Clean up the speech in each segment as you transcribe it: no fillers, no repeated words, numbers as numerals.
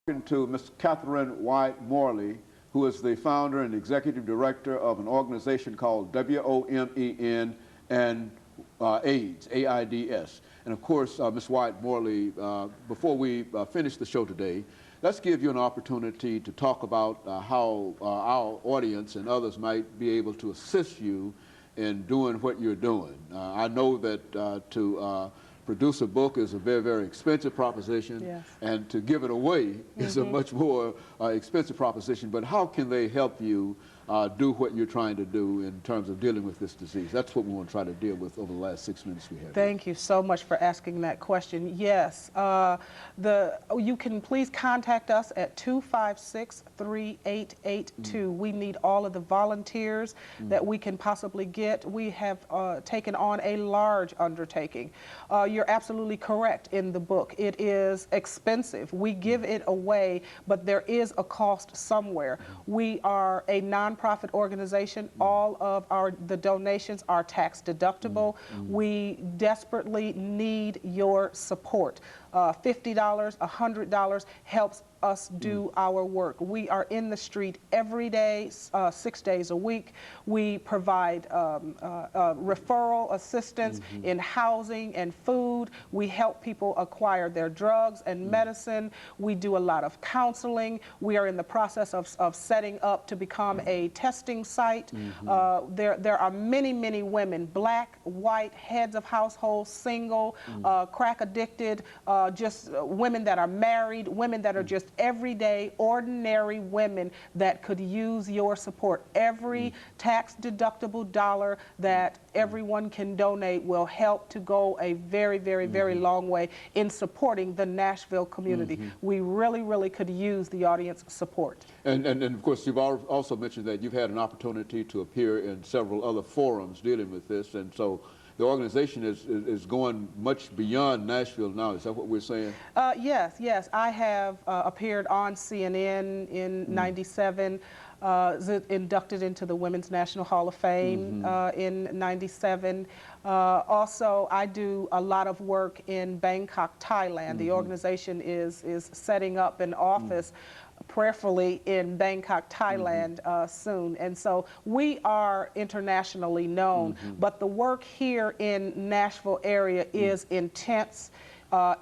To Ms. CWyatt-Morley, who is the founder and executive director of an organization called WOMEN and AIDS, AIDS. And of course, Ms. Wyatt-Morley, before we finish the show today, let's give you an opportunity to talk about how our audience and others might be able to assist you in doing what you're doing. I know that to produce a book is a very, very expensive proposition, yes, and to give it away is a much more expensive proposition. But how can they help you do what you're trying to do in terms of dealing with this disease? That's what we want to try to deal with over the last 6 minutes we have. Thank you so much for asking that question. Yes, you can please contact us at 256-3882. We need all of the volunteers that we can possibly get. We have taken on a large undertaking. You're absolutely correct in the book. It is expensive. We give it away, but there is a cost somewhere. We are a nonprofit organization. All of the donations are tax deductible. We desperately need your support. $50, $100 helps us do our work. We are in the street every day, 6 days a week. We provide referral assistance in housing and food. We help people acquire their drugs and medicine. We do a lot of counseling. We are in the process of setting up to become a testing site. There are many, many women, black, white, heads of households, single, crack addicted, just women that are married, women that are just everyday, ordinary women that could use your support. Every tax-deductible dollar that everyone can donate will help to go a very, very, very long way in supporting the Nashville community. We really, really could use the audience support. And of course, you've also mentioned that you've had an opportunity to appear in several other forums dealing with this, and so the organization is going much beyond Nashville now. Is that what we're saying? Yes, yes. I have appeared on CNN in '97, inducted into the Women's National Hall of Fame in '97. Also, I do a lot of work in Bangkok, Thailand. The organization is setting up an office prayerfully in Bangkok, Thailand soon. And so we are internationally known, but the work here in Nashville area is intense,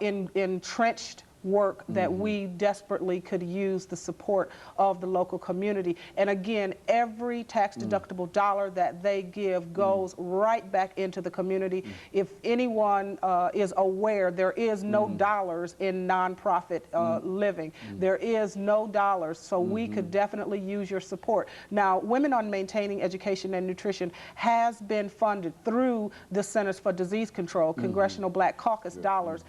entrenched work that we desperately could use the support of the local community. And again, every tax-deductible dollar that they give goes right back into the community. If anyone is aware, there is no dollars in nonprofit living. There is no dollars, so we could definitely use your support. Now, Women on Maintaining Education and Nutrition has been funded through the Centers for Disease Control, Congressional Black Caucus dollars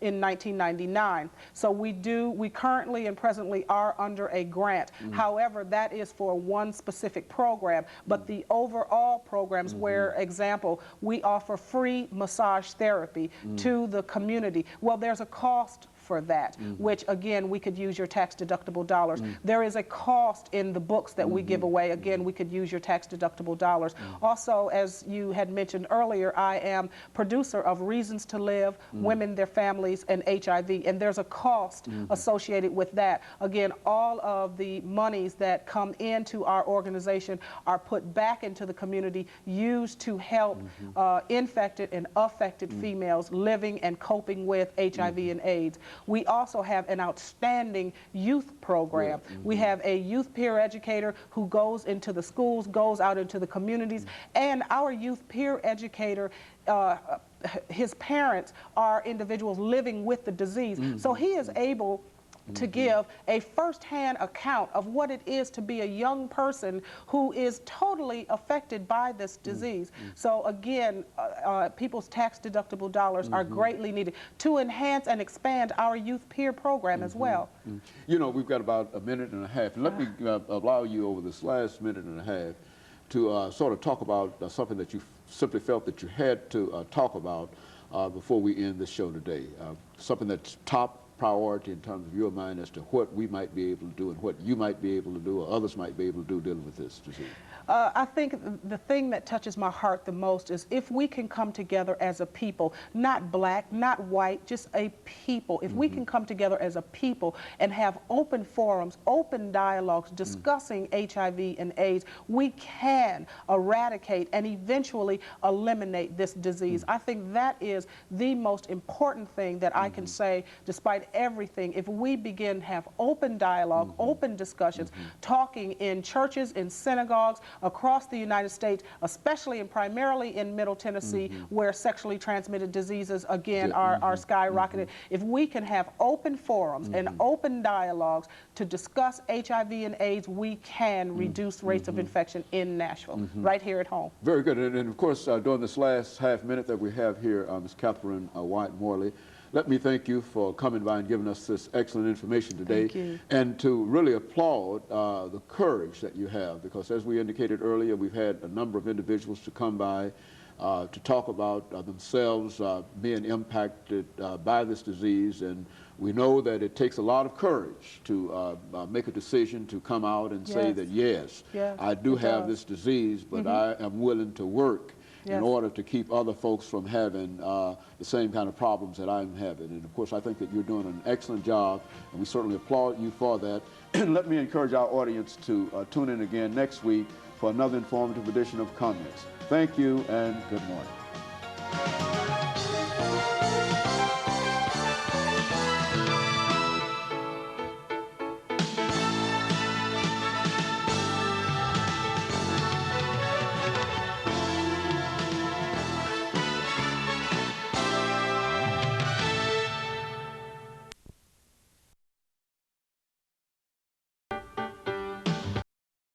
in 1999. So we currently and presently are under a grant. However, that is for one specific program, but the overall programs where, example, we offer free massage therapy to the community. Well, there's a cost for that, which again, we could use your tax-deductible dollars. There is a cost in the books that we give away. Again, we could use your tax-deductible dollars. Also, as you had mentioned earlier, I am producer of Reasons to Live, Women, Their Families, and HIV, and there's a cost associated with that. Again, all of the monies that come into our organization are put back into the community, used to help infected and affected females living and coping with HIV and AIDS. We also have an outstanding youth program. We have a youth peer educator who goes into the schools, goes out into the communities, and our youth peer educator, his parents are individuals living with the disease. So he is able to give a first-hand account of what it is to be a young person who is totally affected by this disease. So again, people's tax-deductible dollars are greatly needed to enhance and expand our youth peer program as well. You know, we've got about a minute and a half. Let me allow you over this last minute and a half to sort of talk about something that you simply felt that you had to talk about before we end the show today. Something that's top priority in terms of your mind as to what we might be able to do and what you might be able to do or others might be able to do dealing with this disease? I think the thing that touches my heart the most is if we can come together as a people, not black, not white, just a people. If we can come together as a people and have open forums, open dialogues discussing HIV and AIDS, we can eradicate and eventually eliminate this disease. I think that is the most important thing that I can say, despite everything. If we begin to have open dialogue, open discussions, talking in churches, in synagogues, across the United States, especially and primarily in Middle Tennessee, where sexually transmitted diseases, again, are skyrocketing. If we can have open forums and open dialogues to discuss HIV and AIDS, we can reduce rates of infection in Nashville, right here at home. Very good. And of course, during this last half minute that we have here, Ms. Catherine Wyatt-Morley, let me thank you for coming by and giving us this excellent information today. Thank you. And to really applaud the courage that you have, because as we indicated earlier, we've had a number of individuals to come by to talk about themselves being impacted by this disease. And we know that it takes a lot of courage to make a decision to come out and say that, yes, I do have this disease, but I am willing to work in order to keep other folks from having the same kind of problems that I'm having. And of course, I think that you're doing an excellent job, and we certainly applaud you for that. And let me encourage our audience to tune in again next week for another informative edition of Comments. Thank you, and good morning.